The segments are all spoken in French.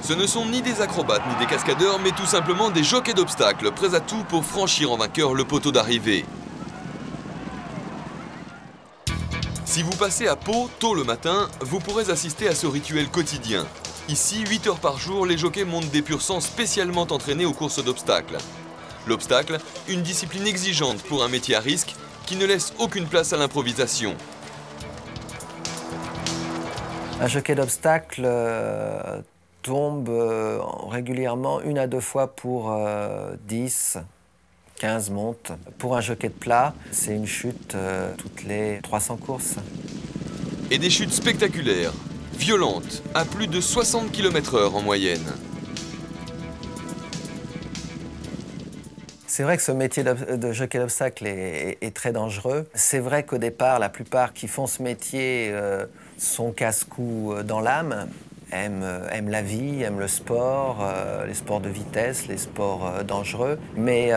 Ce ne sont ni des acrobates ni des cascadeurs, mais tout simplement des jockeys d'obstacles, prêts à tout pour franchir en vainqueur le poteau d'arrivée. Si vous passez à Pau tôt le matin, vous pourrez assister à ce rituel quotidien. Ici, 8 heures par jour, les jockeys montent des pur sang spécialement entraînés aux courses d'obstacles. L'obstacle, une discipline exigeante pour un métier à risque qui ne laisse aucune place à l'improvisation. Un jockey d'obstacle tombe régulièrement 1 à 2 fois pour 10, 15 montes. Pour un jockey de plat, c'est une chute toutes les 300 courses. Et des chutes spectaculaires, violentes, à plus de 60 km/h en moyenne. C'est vrai que ce métier de jockey d'obstacle est très dangereux. C'est vrai qu'au départ, la plupart qui font ce métier sont casse-cou dans l'âme, aiment la vie, aiment le sport, les sports de vitesse, les sports dangereux. Mais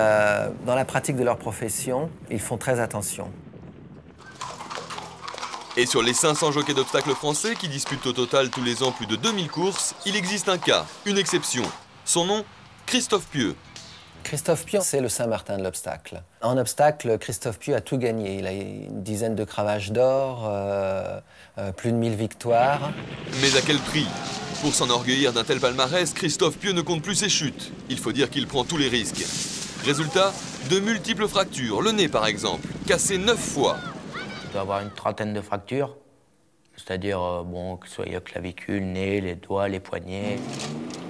dans la pratique de leur profession, ils font très attention. Et sur les 500 jockeys d'obstacles français qui disputent au total tous les ans plus de 2000 courses, il existe un cas, une exception. Son nom, Christophe Pieux. Christophe Pieux, c'est le Saint-Martin de l'obstacle. En obstacle, Christophe Pieux a tout gagné. Il a une dizaine de cravaches d'or, plus de 1000 victoires. Mais à quel prix? Pour s'enorgueillir d'un tel palmarès, Christophe Pieux ne compte plus ses chutes. Il faut dire qu'il prend tous les risques. Résultat, de multiples fractures. Le nez, par exemple, cassé 9 fois. Il doit avoir une trentaine de fractures. C'est-à-dire, que ce soit clavicule, nez, les doigts, les poignets.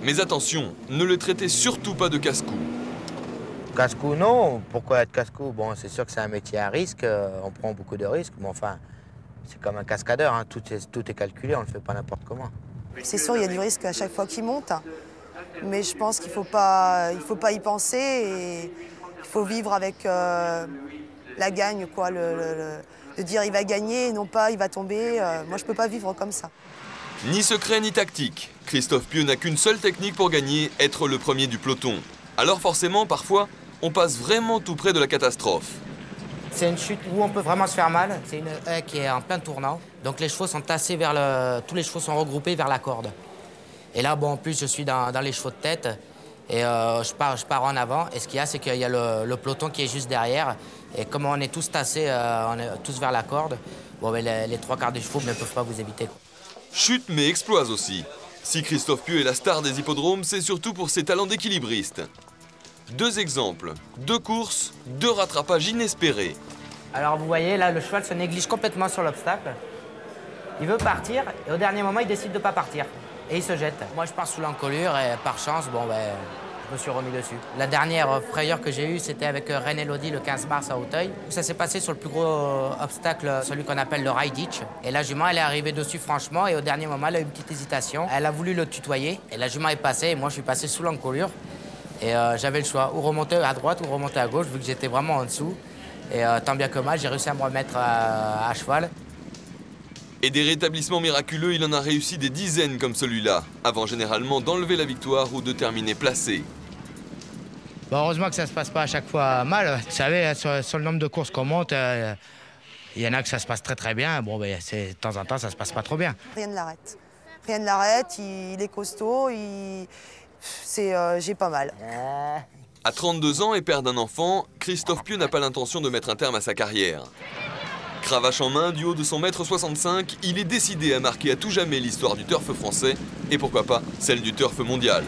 Mais attention, ne le traitez surtout pas de casse-cou. Casse-cou, non. Pourquoi être casse-cou? Bon, c'est sûr que c'est un métier à risque, on prend beaucoup de risques, mais enfin, c'est comme un cascadeur, hein. Tout est calculé, on ne le fait pas n'importe comment. C'est sûr, il y a du risque à chaque fois qu'il monte, mais je pense qu'il ne faut pas y penser et il faut vivre avec la gagne, quoi, de dire il va gagner et non pas il va tomber. Moi, je ne peux pas vivre comme ça. Ni secret ni tactique. Christophe Pieux n'a qu'une seule technique pour gagner, être le premier du peloton. Alors forcément, parfois, on passe vraiment tout près de la catastrophe. C'est une chute où on peut vraiment se faire mal. C'est une haie qui est en plein tournant. Donc les chevaux sont tassés tous les chevaux sont regroupés vers la corde. Et là, en plus, je suis dans les chevaux de tête et je pars en avant. Et ce qu'il y a, c'est qu'il y a le peloton qui est juste derrière. Et comme on est tous tassés, on est tous vers la corde, les 3/4 des chevaux ne peuvent pas vous éviter. Chute mais exploise aussi. Si Christophe Pieux est la star des hippodromes, c'est surtout pour ses talents d'équilibriste. 2 exemples, 2 courses, 2 rattrapages inespérés. Alors vous voyez, là, le cheval se néglige complètement sur l'obstacle. Il veut partir et au dernier moment, il décide de ne pas partir. Et il se jette. Moi, je pars sous l'encolure et par chance, je me suis remis dessus. La dernière frayeur que j'ai eue, c'était avec Reine Elodie le 15 mars à Auteuil. Ça s'est passé sur le plus gros obstacle, celui qu'on appelle le rail ditch. Et la jument, elle est arrivée dessus franchement et au dernier moment, elle a eu une petite hésitation. Elle a voulu le tutoyer et la jument est passée et moi, je suis passé sous l'encolure. Et j'avais le choix, ou remonter à droite ou remonter à gauche, vu que j'étais vraiment en dessous. Et tant bien que mal, j'ai réussi à me remettre à cheval. Et des rétablissements miraculeux, il en a réussi des dizaines comme celui-là, avant généralement d'enlever la victoire ou de terminer placé. Heureusement que ça ne se passe pas à chaque fois mal. Vous savez, sur le nombre de courses qu'on monte, il y en a que ça se passe très très bien. De temps en temps, ça ne se passe pas trop bien. Rien ne l'arrête. Rien ne l'arrête, il est costaud, j'ai pas mal. À 32 ans et père d'un enfant, Christophe Pieux n'a pas l'intention de mettre un terme à sa carrière. Cravache en main, du haut de son 1,65 m, il est décidé à marquer à tout jamais l'histoire du turf français et pourquoi pas celle du turf mondial.